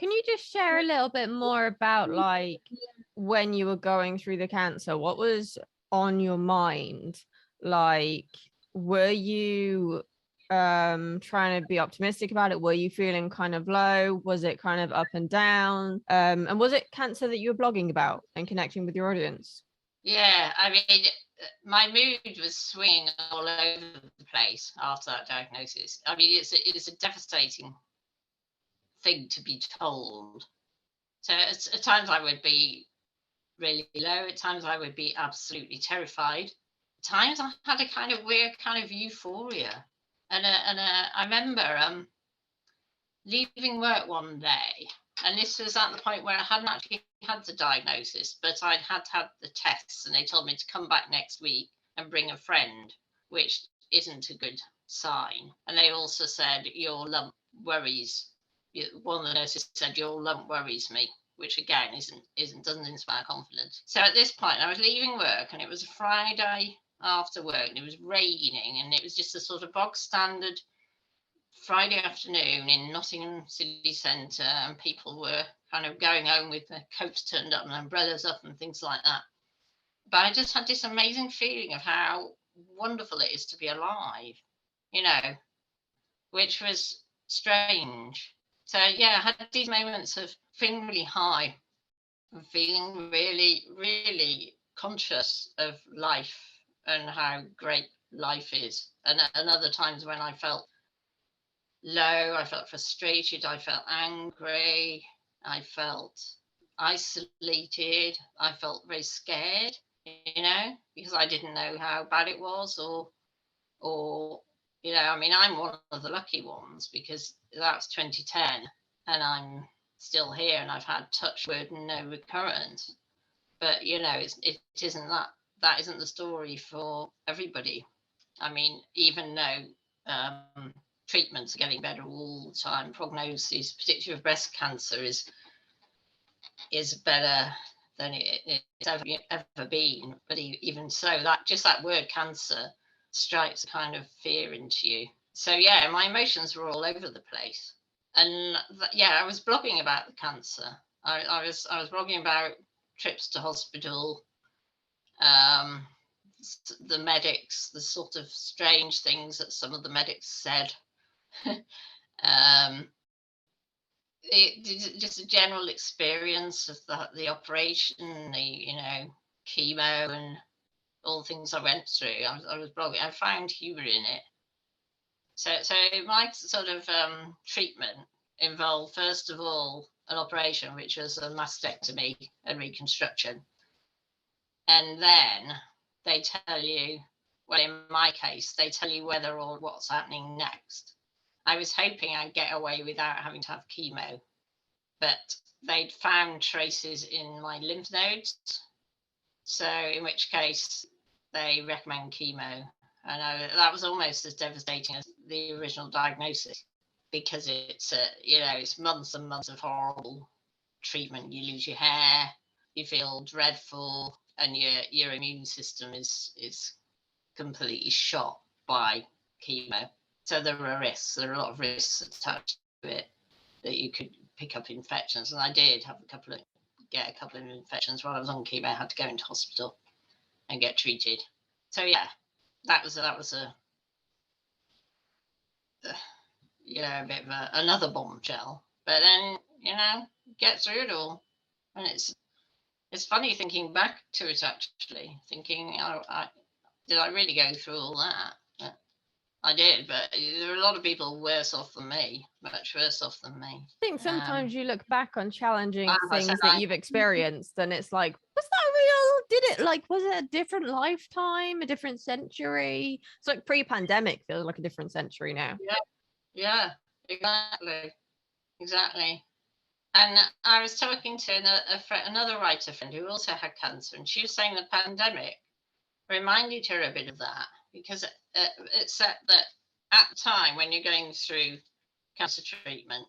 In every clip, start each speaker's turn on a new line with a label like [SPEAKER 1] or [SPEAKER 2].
[SPEAKER 1] Can you just share a little bit more about like when you were going through the cancer? What was on your mind? Like, were you trying to be optimistic about it? Were you feeling kind of low? Was it kind of up and down? And was it cancer that you were blogging about and connecting with your audience?
[SPEAKER 2] Yeah, I mean, my mood was swinging all over the place after that diagnosis. I mean, it's a devastating thing to be told. So at times I would be really low. At times I would be absolutely terrified. At times I had a kind of weird kind of euphoria. I remember leaving work one day, and this was at the point where I hadn't actually had the diagnosis, but I'd had the tests, and they told me to come back next week and bring a friend, which isn't a good sign. And they also said your lump worries. One of the nurses said your lump worries me, which again doesn't inspire confidence. So at this point, I was leaving work, and it was a Friday after work, and it was raining, and it was just a sort of bog standard Friday afternoon in Nottingham city centre, and people were kind of going home with their coats turned up and umbrellas up and things like that. But I just had this amazing feeling of how wonderful it is to be alive, you know, which was strange. So yeah, I had these moments of feeling really high and feeling really, really conscious of life and how great life is. And other times when I felt low, I felt frustrated, I felt angry, I felt isolated, I felt very scared, because I didn't know how bad it was, or I mean, I'm one of the lucky ones because that's 2010 and I'm still here and I've had touch wood and no recurrence. But it isn't that isn't the story for everybody. I mean, even though treatments are getting better all the time, prognosis, particularly of breast cancer, is better than it's ever been. But even so, that word cancer strikes a kind of fear into you. So yeah, my emotions were all over the place. And I was blogging about the cancer. I was blogging about trips to hospital, the medics, the sort of strange things that some of the medics said. Just a general experience of the operation, the chemo and all the things I went through. I was blogging. I found humour in it. So my sort of treatment involved, first of all, an operation, which was a mastectomy and reconstruction. And then they tell you, well, in my case, they tell you whether or what's happening next. I was hoping I'd get away without having to have chemo, but they'd found traces in my lymph nodes. So in which case they recommend chemo. And that was almost as devastating as the original diagnosis, because it's months and months of horrible treatment. You lose your hair, you feel dreadful, and your immune system is completely shot by chemo. So there are risks. There are a lot of risks attached to it, that you could pick up infections, and I did have get a couple of infections while I was on chemo. I had to go into hospital and get treated. So yeah, that was a bit of another bombshell. But then get through it all, and it's funny thinking back to it, actually, thinking, did I really go through all that? I did, but there are a lot of people worse off than me, much worse off than me.
[SPEAKER 1] I think sometimes you look back on challenging things that you've experienced and it's like, was that real? Did it, like, was it a different lifetime, a different century? It's like pre-pandemic feels like a different century now.
[SPEAKER 2] Yeah, exactly. And I was talking to another writer friend who also had cancer, and she was saying the pandemic reminded her a bit of that, because it said that at the time when you're going through cancer treatment,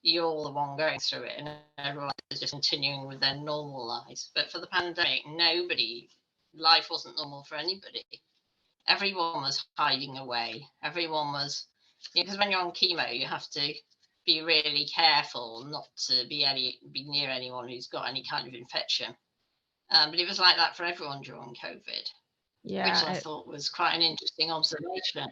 [SPEAKER 2] you're the one going through it and everyone is just continuing with their normal lives. But for the pandemic, life wasn't normal for anybody. Everyone was hiding away. Everyone was, because when you're on chemo, you have to be really careful not to be near anyone who's got any kind of infection. But it was like that for everyone during COVID, which I
[SPEAKER 1] Yeah,
[SPEAKER 2] thought was quite an interesting observation.